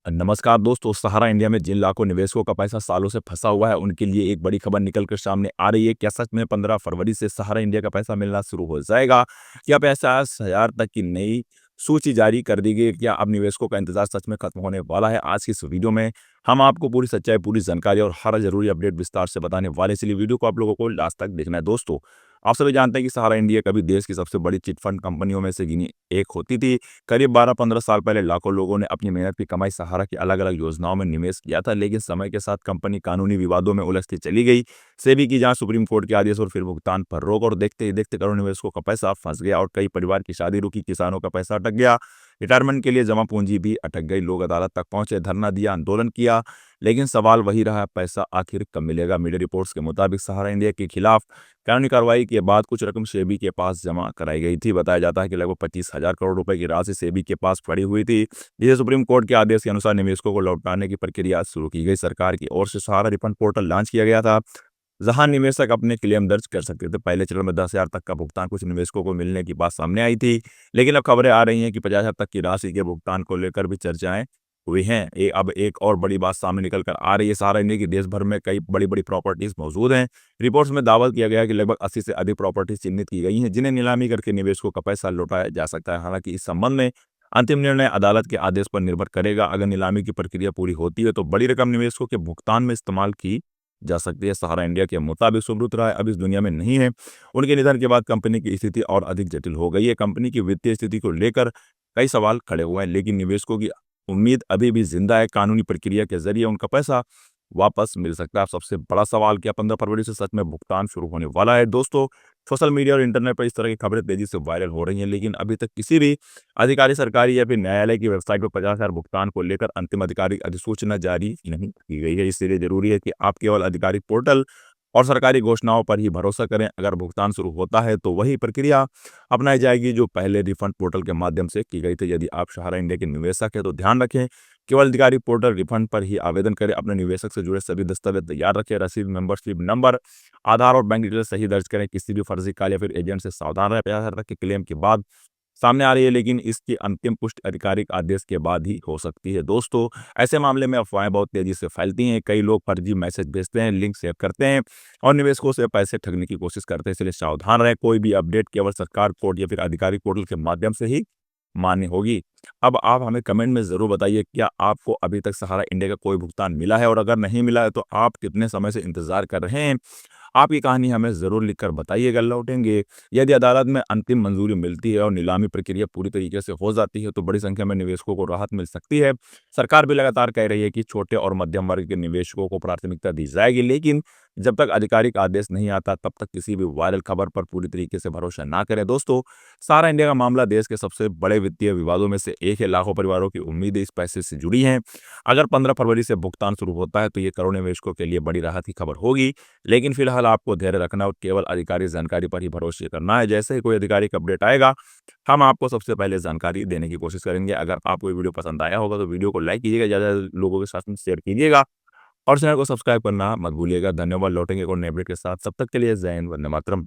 नमस्कार दोस्तों, सहारा इंडिया में जिन लाखों निवेशकों का पैसा सालों से फंसा हुआ है, उनके लिए एक बड़ी खबर निकल कर सामने आ रही है। क्या सच में 15 फरवरी से सहारा इंडिया का पैसा मिलना शुरू हो जाएगा? क्या पैसा 1000 तक की नई सूची जारी कर दी गई? क्या अब निवेशकों का इंतजार सच में खत्म होने वाला है? आज की इस वीडियो में हम आपको पूरी सच्चाई, पूरी जानकारी और हर जरूरी अपडेट विस्तार से बताने वाले, इसलिए वीडियो को आप लोगों को लास्ट तक देखना है। दोस्तों, आप सभी जानते हैं कि सहारा इंडिया कभी देश की सबसे बड़ी चिट फंड कंपनियों में से गिनी एक होती थी। करीब 12-15 साल पहले लाखों लोगों ने अपनी मेहनत की कमाई सहारा की अलग-अलग योजनाओं में निवेश किया था, लेकिन समय के साथ कंपनी कानूनी विवादों में उलझती चली गई। सेबी की जांच, सुप्रीम कोर्ट के आदेश और फिर भुगतान पर रोक, और देखते ही देखते करोड़ों निवेशकों का पैसा फंस गया और कई परिवार की शादी रुकी, किसानों का पैसा अटक गया, रिटायरमेंट के लिए जमा पूंजी भी अटक गई। लोग अदालत तक पहुंचे, धरना दिया, आंदोलन किया, लेकिन सवाल वही रहा, पैसा आखिर कब मिलेगा? मीडिया रिपोर्ट्स के मुताबिक सहारा इंडिया के खिलाफ कानूनी कार्रवाई के बाद कुछ रकम सेबी के पास जमा कराई गई थी। बताया जाता है कि लगभग 25,000 करोड़ रुपए की राशि सेबी के पास पड़ी हुई थी, जिसे सुप्रीम कोर्ट के आदेश के अनुसार निवेशकों को लौटाने की प्रक्रिया शुरू की गई। सरकार की ओर से सहारा रिफंड पोर्टल लॉन्च किया गया था, जहां निवेशक अपने क्लेम दर्ज कर सकते थे। पहले चरण में 10,000 तक का भुगतान कुछ निवेशकों को मिलने की बात सामने आई थी, लेकिन अब खबरें आ रही हैं कि 50,000 तक की राशि के भुगतान को लेकर भी चर्चाएं हुई हैं। अब एक और बड़ी बात सामने निकल कर आ रही है। सहारा इंडिया की देश भर में कई बड़ी-बड़ी प्रॉपर्टीज मौजूद हैं। रिपोर्ट्स में दावा किया गया है कि लगभग 80 से अधिक प्रॉपर्टीज चिन्हित की गई हैं, जिन्हें नीलामी करके निवेशकों का पैसा लौटाया जा सकता है। हालांकि इस संबंध में अंतिम निर्णय अदालत के आदेश पर निर्भर करेगा। अगर नीलामी की प्रक्रिया पूरी होती है तो बड़ी रकम निवेशकों के भुगतान में इस्तेमाल की जा सकती है। सहारा इंडिया के मुताबिक सुब्रत राय अब इस दुनिया में नहीं है। उनके निधन के बाद कंपनी की स्थिति और अधिक जटिल हो गई है। कंपनी की वित्तीय स्थिति को लेकर कई सवाल खड़े हुए हैं, लेकिन निवेशकों की उम्मीद अभी भी जिंदा है। कानूनी प्रक्रिया के जरिए उनका पैसा वापस मिल सकता है। अब सबसे बड़ा सवाल, क्या 15 फरवरी से सच में भुगतान शुरू होने वाला है? दोस्तों, सोशल मीडिया और इंटरनेट पर इस तरह की खबरें तेजी से वायरल हो रही हैं, लेकिन अभी तक किसी भी अधिकारी, सरकारी या फिर न्यायालय की वेबसाइट पर 50,000 भुगतान को लेकर अंतिम आधिकारिक अधिसूचना जारी नहीं की गई है। इसलिए जरूरी है कि आप केवल आधिकारिक पोर्टल और सरकारी घोषणाओं पर ही भरोसा करें। अगर भुगतान शुरू होता है तो वही प्रक्रिया अपनाई जाएगी जो पहले रिफंड पोर्टल के माध्यम से की गई थी। यदि आप सहारा इंडिया के निवेशक हैं तो ध्यान रखें, केवल आधिकारिक पोर्टल रिफंड पर ही आवेदन करें। अपने निवेशक से जुड़े सभी दस्तावेज तैयार रखें, रसीद, मेंबरशिप नंबर, आधार और बैंक डिटेल सही दर्ज करें। किसी भी फर्जी कॉल या फिर एजेंट से सावधान रहें। 50,000 तक के क्लेम की बात सामने आ रही है, लेकिन इसकी अंतिम पुष्टि आधिकारिक आदेश के बाद ही हो सकती है। दोस्तों, ऐसे मामले में अफवाहें बहुत तेजी से फैलती हैं। कई लोग फर्जी मैसेज भेजते हैं, लिंक शेयर करते हैं और निवेशकों से पैसे ठगने की कोशिश करते हैं। इसलिए सावधान रहें। कोई भी अपडेट केवल सरकार, कोर्ट या फिर आधिकारिक पोर्टल के माध्यम से ही मान्य होगी। अब आप हमें कमेंट में ज़रूर बताइए, क्या आपको अभी तक सहारा इंडिया का कोई भुगतान मिला है? और अगर नहीं मिला है तो आप कितने समय से इंतज़ार कर रहे हैं? आपकी कहानी हमें ज़रूर लिखकर बताइएगा। लौटेंगे, यदि अदालत में अंतिम मंजूरी मिलती है और नीलामी प्रक्रिया पूरी तरीके से हो जाती है तो बड़ी संख्या में निवेशकों को राहत मिल सकती है। सरकार भी लगातार कह रही है कि छोटे और मध्यम वर्ग के निवेशकों को प्राथमिकता दी जाएगी, लेकिन जब तक आधिकारिक आदेश नहीं आता तब तक किसी भी वायरल खबर पर पूरी तरीके से भरोसा ना करें। दोस्तों, सहारा इंडिया का मामला देश के सबसे बड़े वित्तीय विवादों में से एक है। लाखों परिवारों की उम्मीदें इस पैसे से जुड़ी हैं। अगर 15 फरवरी से भुगतान शुरू होता है तो ये करोड़ों निवेशकों के लिए बड़ी राहत की खबर होगी, लेकिन फिलहाल आपको धैर्य रखना और केवल आधिकारिक जानकारी पर ही भरोसे करना है। जैसे ही कोई आधिकारिक अपडेट आएगा, हम आपको सबसे पहले जानकारी देने की कोशिश करेंगे। अगर आपको ये वीडियो पसंद आया होगा तो वीडियो को लाइक कीजिएगा, ज़्यादा लोगों के साथ में शेयर कीजिएगा और चैनल को सब्सक्राइब करना मत भूलिएगा। धन्यवाद। लौटेंगे एक और नए अपडेट के साथ, तब तक के लिए जय हिंद, वंदे मातरम।